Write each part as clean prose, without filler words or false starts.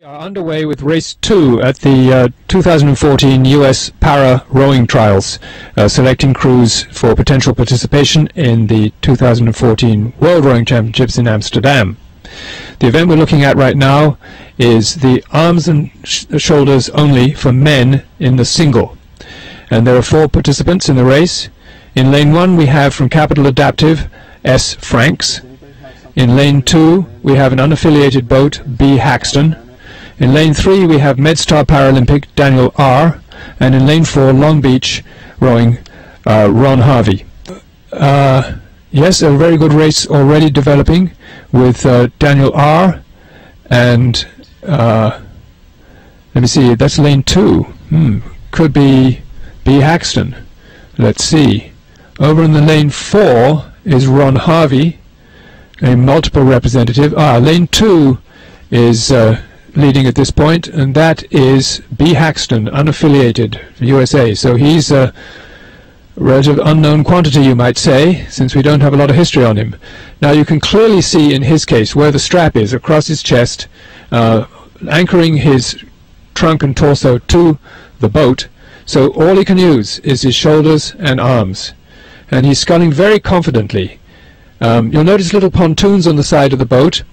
We are underway with race 2 at the 2014 US Para Rowing Trials, selecting crews for potential participation in the 2014 World Rowing Championships in Amsterdam. The event we're looking at right now is the arms and shoulders only for men in the single. And there are 4 participants in the race. In lane 1 we have from Capital Adaptive S. Franks. In lane 2 we have an unaffiliated boat B. Haxton. In lane 3 we have MedStar Paralympic Daniel R. And in lane 4 Long Beach rowing Ron Harvey. Yes, a very good race already developing with Daniel R. and let me see, that's lane 2. Could be B. Haxton. Let's see. Over in the lane 4 is Ron Harvey, a multiple representative. Lane 2 is leading at this point, and that is B. Haxton, unaffiliated, USA. So he's a relative unknown quantity, you might say, since we don't have a lot of history on him. Now you can clearly see in his case where the strap is across his chest, anchoring his trunk and torso to the boat, so all he can use is his shoulders and arms. And he's sculling very confidently. You'll notice little pontoons on the side of the boat.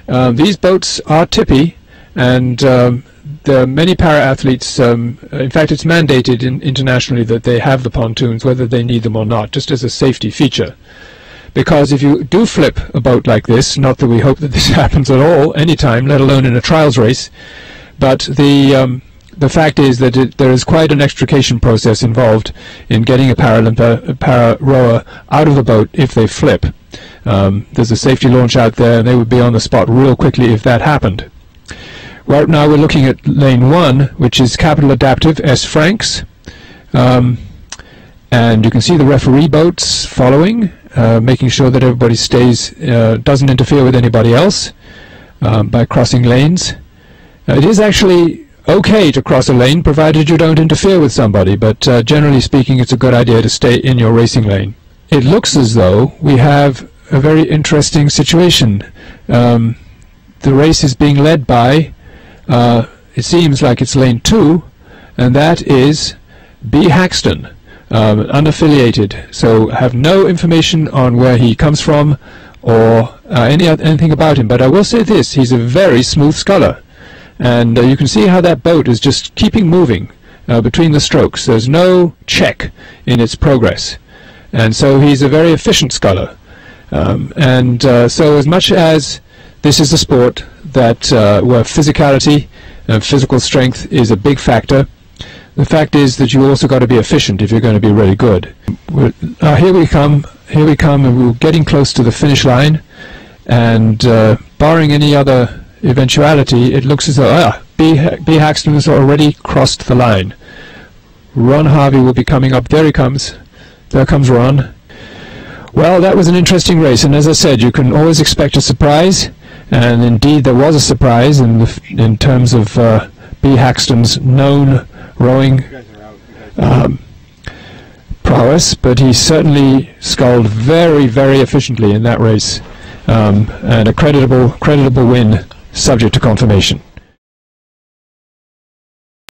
These boats are tippy, and there are many para-athletes, in fact it's mandated internationally that they have the pontoons whether they need them or not, just as a safety feature. Because if you do flip a boat like this, not that we hope that this happens at all, anytime, let alone in a trials race, but the fact is that there is quite an extrication process involved in getting a para rower out of the boat if they flip. There's a safety launch out there, and they would be on the spot real quickly if that happened. Right now we're looking at lane 1, which is Capital Adaptive S. Franks, and you can see the referee boats following, making sure that everybody stays, doesn't interfere with anybody else by crossing lanes. It is actually okay to cross a lane provided you don't interfere with somebody, but generally speaking it's a good idea to stay in your racing lane. It looks as though we have a very interesting situation. The race is being led by, it seems like it's lane 2, and that is B. Haxton, unaffiliated, so have no information on where he comes from or anything about him. But I will say this, he's a very smooth sculler, and you can see how that boat is just keeping moving between the strokes. There's no check in its progress, and so he's a very efficient sculler. So as much as this is a sport that where physicality and physical strength is a big factor, the fact is that you also got to be efficient if you're going to be really good. Here we come, and we're getting close to the finish line, and barring any other eventuality, it looks as though B. Haxton has already crossed the line. Ron Harvey will be coming up. There he comes. There comes Ron. Well, that was an interesting race, and as I said, you can always expect a surprise, and indeed there was a surprise in terms of B. Haxton's known rowing prowess, but he certainly sculled very, very efficiently in that race, and a creditable win subject to confirmation.